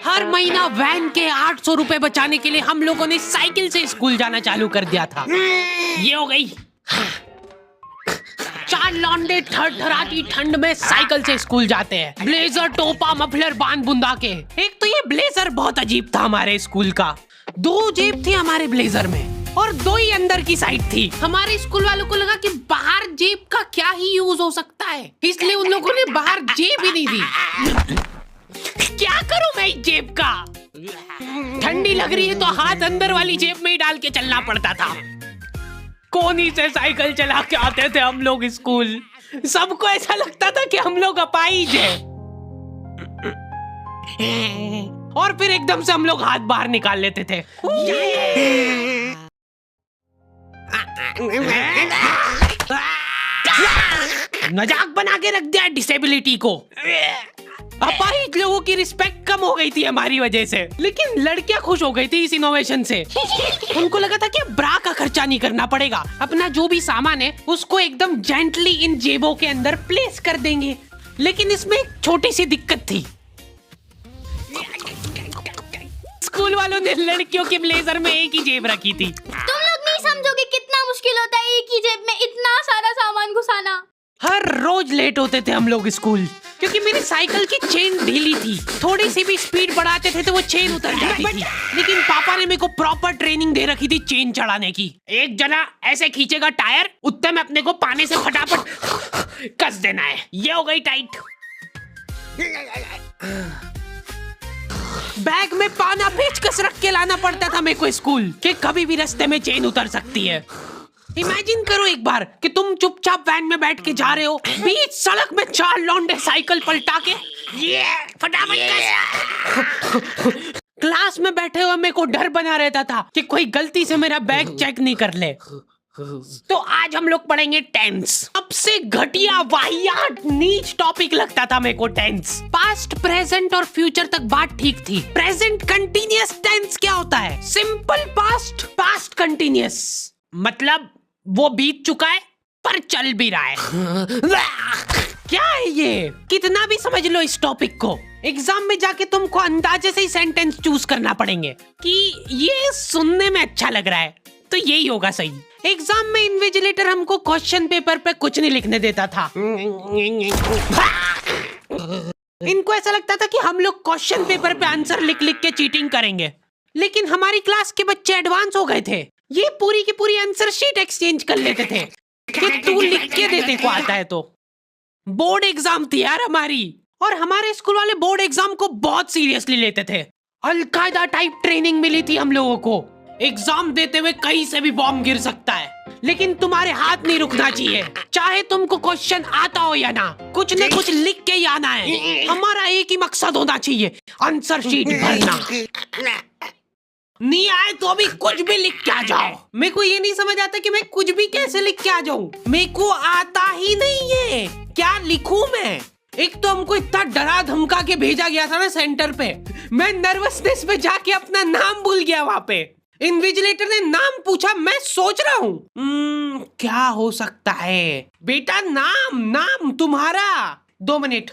हर महीना वैन के 800 रुपए बचाने के लिए हम लोगों ने साइकिल से स्कूल जाना चालू कर दिया था। ये हो गई। चार लौंडे थरथराती ठंड में साइकिल से स्कूल जाते हैं, ब्लेजर, टोपा, मफलर बांध बुंदा के। एक तो ये ब्लेजर बहुत अजीब था हमारे स्कूल का। 2 जेब थी हमारे ब्लेजर में और 2 ही अंदर की साइड थी। हमारे स्कूल वालों को लगा कि बाहर जेब का क्या ही यूज हो सकता है, इसलिए उन लोगों ने बाहर जेब ही नहीं दी। क्या करूं मैं इस जेब का? ठंडी लग रही है तो हाथ अंदर वाली जेब में ही डाल के चलना पड़ता था। कोनी से साइकिल चला के आते थे हम लोग स्कूल। सबको ऐसा लगता था कि हम लोग अपाहिज हैं। और फिर एकदम से हम लोग हाथ बाहर निकाल लेते थे। मजाक बना के रख दिया डिसेबिलिटी को। अपाहिज लोगों की रिस्पेक्ट कम हो गई थी हमारी वजह से, लेकिन लड़कियां खुश हो गई थी इस इनोवेशन से। उनको लगा था कि ब्रा का खर्चा नहीं करना पड़ेगा, अपना जो भी सामान है उसको एकदम जेंटली इन जेबों के अंदर प्लेस कर देंगे। लेकिन इसमें एक छोटी सी दिक्कत थी। स्कूल वालों ने लड़कियों के ब्लेजर में एक ही जेब रखी थी। तुम लोग नहीं समझोगे कितना मुश्किल होता है एक ही जेब में इतना सारा सामान घुसाना। हर रोज लेट होते थे हम लोग स्कूल, क्योंकि मेरी साइकिल की चेन ढीली थी। थोड़ी सी भी स्पीड बढ़ाते थे तो वो चेन उतर जाती थी। लेकिन पापा ने मेरे को प्रॉपर ट्रेनिंग दे रखी थी चेन चढ़ाने की। एक जना ऐसे खींचेगा टायर, उतने में अपने को पानी से फटाफट कस देना है। ये हो गई टाइट। बैग में पाना पेचकस रख के लाना पड़ता था मेरे को स्कूल, कि कभी भी रास्ते में चेन उतर सकती है। इमेजिन करो एक बार कि तुम चुपचाप वैन में बैठ के जा रहे हो, बीच सड़क में 4 लौंडे साइकिल पलटा के ये फटाफट क्लास में बैठे हुए मेरे को डर बना रहता था कि कोई गलती से मेरा बैग चेक नहीं कर ले। तो आज हम लोग पढ़ेंगे टेंस। सबसे घटिया, वाहियात, नीच टॉपिक लगता था मेरे को टेंस। पास्ट, प्रेजेंट और फ्यूचर तक बात ठीक थी। प्रेजेंट कंटिन्यूअस टेंस क्या होता है? सिंपल पास्ट, पास्ट कंटिन्यूअस, मतलब वो बीत चुका है पर चल भी रहा है। क्या है ये? कितना भी समझ लो इस टॉपिक को, एग्जाम में जाके तुमको अंदाजे से ही सेंटेंस चूज करना पड़ेंगे कि ये सुनने में अच्छा लग रहा है तो यही होगा सही। एग्जाम में इन्विजिलेटर हमको क्वेश्चन पेपर पे कुछ नहीं लिखने देता था। इनको ऐसा लगता था कि हम लोग क्वेश्चन पेपर पे आंसर लिख लिख के चीटिंग करेंगे। लेकिन हमारी क्लास के बच्चे एडवांस हो गए थे। ये पूरी की पूरी आंसर शीट एक्सचेंज कर लेते थे कि तू लिख के देते को आता है। तो बोर्ड एग्जाम थी यार हमारी, और हमारे स्कूल वाले बोर्ड एग्जाम को बहुत सीरियसली लेते थे। अलकायदा टाइप ट्रेनिंग मिली थी हम लोगों को। एग्जाम देते हुए कहीं से भी बॉम्ब गिर सकता है, लेकिन तुम्हारे हाथ नहीं रुकना चाहिए, चाहे तुमको क्वेश्चन आता हो या ना, कुछ न कुछ लिख के ही आना है। हमारा एक ही मकसद होना चाहिए, आंसर शीट भरना। नहीं आए तो भी कुछ भी लिख के आ जाओ। मेरे को ये नहीं समझ आता कि मैं कुछ भी कैसे लिख के आ जाऊं। मेरे को आता ही नहीं है, क्या लिखूं मैं? एक तो हमको इतना डरा धमका के भेजा गया था ना सेंटर पे, मैं नर्वसनेस में जाके अपना नाम भूल गया वहां पे। इन्विजिलेटर ने नाम पूछा, मैं सोच रहा हूँ क्या हो सकता है। बेटा नाम, नाम तुम्हारा। 2 मिनट।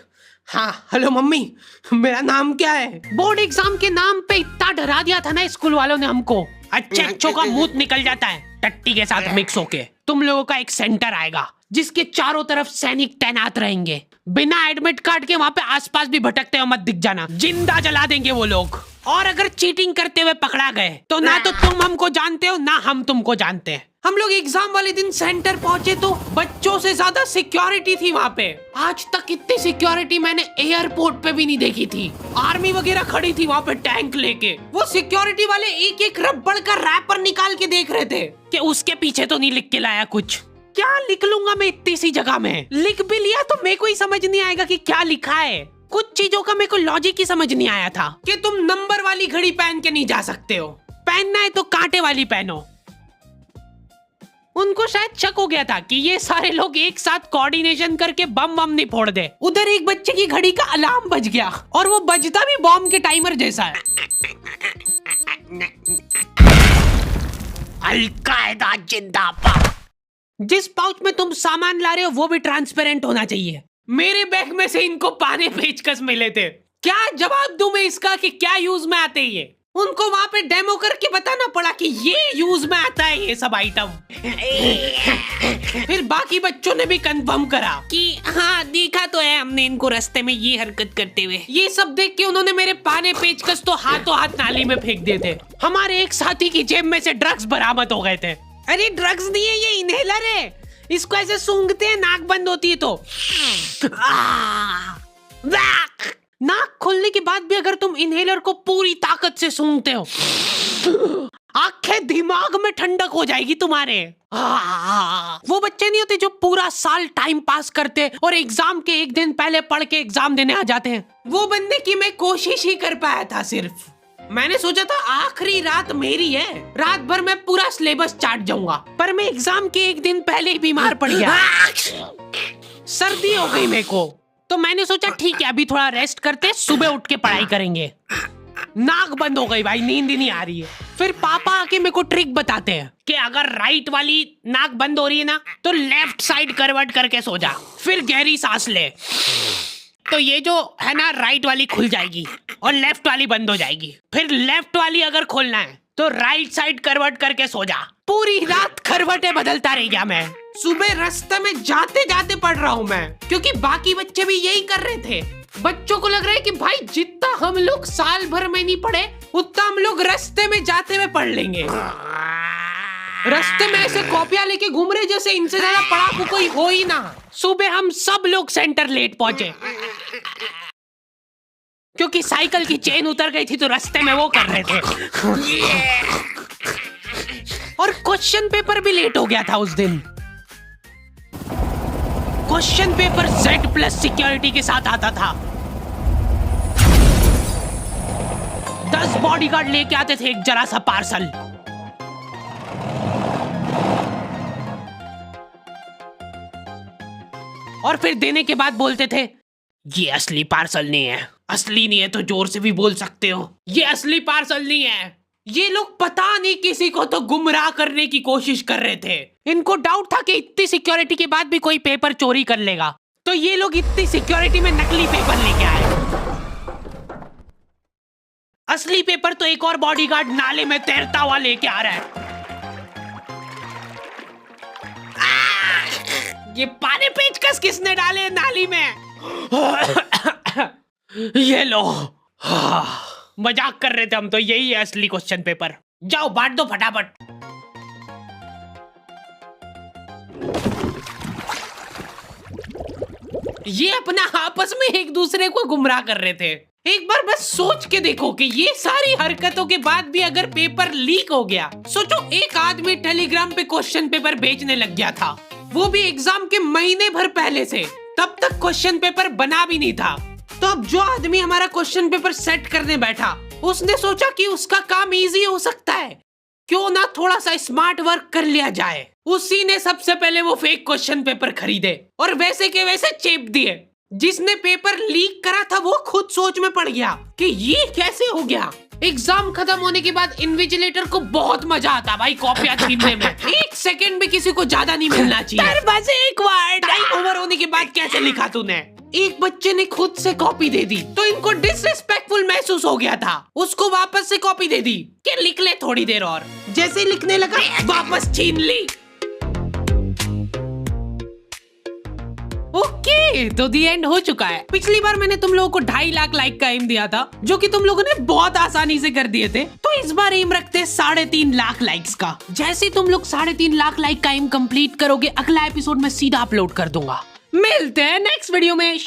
हाँ हेलो मम्मी, मेरा नाम क्या है? बोर्ड एग्जाम के नाम पे इतना डरा दिया था ना स्कूल वालों ने हमको, अच्छों का मुंह निकल जाता है टट्टी के साथ मिक्स होके। तुम लोगों का एक सेंटर आएगा जिसके चारों तरफ सैनिक तैनात रहेंगे। बिना एडमिट कार्ड के वहाँ पे आसपास भी भटकते हुए मत दिख जाना, जिंदा जला देंगे वो लोग। और अगर चीटिंग करते हुए पकड़ा गए तो ना तो तुम हमको जानते हो ना हम तुमको जानते हैं। हम लोग एग्जाम वाले दिन सेंटर पहुंचे तो बच्चों से ज्यादा सिक्योरिटी थी वहाँ पे। आज तक इतनी सिक्योरिटी मैंने एयरपोर्ट पे भी नहीं देखी थी। आर्मी वगैरह खड़ी थी वहाँ पे टैंक लेके। वो सिक्योरिटी वाले एक एक रबड़ का रैपर निकाल के देख रहे थे कि उसके पीछे तो नहीं लिख के लाया कुछ। क्या लिख लूंगा मैं इतनी सी जगह में? लिख भी लिया तो मेरे को ही समझ नहीं आएगा कि क्या लिखा है। कुछ चीजों का मेरे को लॉजिक ही समझ नहीं आया था कि तुम नंबर वाली घड़ी पहन के नहीं जा सकते हो, पहनना है तो कांटे वाली पहनो। उनको शायद शक हो गया था कि ये सारे लोग एक साथ कोऑर्डिनेशन करके बम बम नहीं फोड़ दे। उधर एक बच्चे की घड़ी का अलार्म बज गया और वो बजता भी बॉम्ब के टाइमर जैसा है। अलकायदा जिंदाबाद। जिस पाउच में तुम सामान ला रहे हो वो भी ट्रांसपेरेंट होना चाहिए। मेरे बैग में से इनको पाने पेचकस मिले थे क्या जवाब दूं मैं इसका कि क्या यूज में आते हैं ये? उनको वहाँ पे डेमो करके बताना पड़ा कि ये यूज में आता है ये सब आइटम। फिर बाकी बच्चों ने भी कंफर्म करा कि हाँ देखा तो है हमने इनको रास्ते में ये हरकत करते हुए। ये सब देख के उन्होंने मेरे पाने पेचकस तो हाथों हाथ नाली में फेंक दिए थे। हमारे एक साथी की जेब में से ड्रग्स बरामद हो गए थे। अरे ड्रग्स नहीं है, ये इनहेलर है। इसको ऐसे सूंघते हैं, नाक बंद होती है तो नाक खोलने के बाद भी अगर तुम इनहेलर को पूरी ताकत से सूंघते हो, आंखें दिमाग में ठंडक हो जाएगी तुम्हारे। वो बच्चे नहीं होते जो पूरा साल टाइम पास करते और एग्जाम के एक दिन पहले पढ़ के एग्जाम देने आ जाते हैं। वो बनने की मैं कोशिश ही कर पाया था सिर्फ। मैंने सोचा था आखिरी रात मेरी है, रात भर मैं पूरा सिलेबस चाट जाऊंगा, पर मैं एग्जाम के एक दिन पहले ही बीमार पड़ गया। सर्दी हो गई मेरे को, तो मैंने सोचा ठीक है अभी थोड़ा रेस्ट करते, सुबह उठ के पढ़ाई करेंगे। नाक बंद हो गई भाई, नींद ही नहीं आ रही है। फिर पापा आके मेरे को ट्रिक बताते हैं कि अगर राइट वाली नाक बंद हो रही है ना तो लेफ्ट साइड करवट करके सो जा, फिर गहरी सांस ले, तो ये जो है ना राइट वाली खुल जाएगी और लेफ्ट वाली बंद हो जाएगी। फिर लेफ्ट वाली अगर खोलना है तो राइट साइड करवट करके सो जा। पूरी रात करवटें बदलता रह गया मैं। सुबह रास्ते में जाते जाते पढ़ रहा हूँ मैं, क्योंकि बाकी बच्चे भी यही कर रहे थे। बच्चों को लग रहा है कि भाई जितना हम लोग साल भर में नहीं पढ़े उतना हम लोग रास्ते में जाते हुए पढ़ लेंगे। रास्ते में ऐसे कॉपियां लेके घूम रहे जैसे इनसे ज्यादा पढ़ाकू कोई हो ही ना। सुबह हम सब लोग सेंटर लेट पहुंचे क्योंकि साइकिल की चेन उतर गई थी, तो रास्ते में वो कर रहे थे। और क्वेश्चन पेपर भी लेट हो गया था उस दिन। क्वेश्चन पेपर Z+ सिक्योरिटी के साथ आता था। 10 बॉडीगार्ड लेके आते थे एक जरा सा पार्सल। और फिर देने के बाद बोलते थे ये असली पार्सल नहीं है। असली नहीं है तो जोर से भी बोल सकते हो, ये असली पार्सल नहीं है। ये लोग पता नहीं किसी को तो गुमराह करने की कोशिश कर रहे थे। इनको डाउट था कि इतनी सिक्योरिटी के बाद भी कोई पेपर चोरी कर लेगा, तो ये लोग इतनी सिक्योरिटी में नकली पेपर लेके आए। असली पेपर तो एक और बॉडीगार्ड नाले में तैरता हुआ लेके आ रहा है। ये पाने पेचकस किसने डाले नाली में? ये लो। मजाक कर रहे थे हम तो, यही है असली क्वेश्चन पेपर। जाओ बांट दो फटाफट। ये अपना आपस में एक दूसरे को गुमराह कर रहे थे। एक बार बस सोच के देखो कि ये सारी हरकतों के बाद भी अगर पेपर लीक हो गया, सोचो एक आदमी टेलीग्राम पे क्वेश्चन पेपर बेचने लग गया था, वो भी एग्जाम के महीने भर पहले से, तब तक क्वेश्चन पेपर बना भी नहीं था। तो अब जो आदमी हमारा क्वेश्चन पेपर सेट करने बैठा, उसने सोचा कि उसका काम इजी हो सकता है, क्यों ना थोड़ा सा स्मार्ट वर्क कर लिया जाए। उसी ने सबसे पहले वो फेक क्वेश्चन पेपर खरीदे और वैसे के वैसे चेप दिए। जिसने पेपर लीक करा था वो खुद सोच में पड़ गया कि ये कैसे हो गया। एग्जाम खत्म होने के बाद इन्विजिलेटर को बहुत मजा आता भाई कॉपियां छीनने में। एक सेकंड भी किसी को ज्यादा नहीं मिलना चाहिए। बस एक बार टाइम ओवर होने के बाद कैसे लिखा तूने? एक बच्चे ने खुद से कॉपी दे दी तो इनको डिसरिस्पेक्टफुल महसूस हो गया था। उसको वापस से कॉपी दे दी कि लिख ले थोड़ी देर और। जैसे लिखने लगा वापस छीन ली। ओके, तो दी एंड हो चुका है। पिछली बार मैंने तुम लोगों को 2.5 लाख लाइक का एम दिया था, जो कि तुम लोगों ने बहुत आसानी से कर दिए थे। तो इस बार एम रखते हैं 3.5 लाख लाइक्स का। जैसे तुम लोग 3.5 लाख लाइक का एम कंप्लीट करोगे, अगला एपिसोड में सीधा अपलोड कर दूंगा। मिलते हैं नेक्स्ट वीडियो में।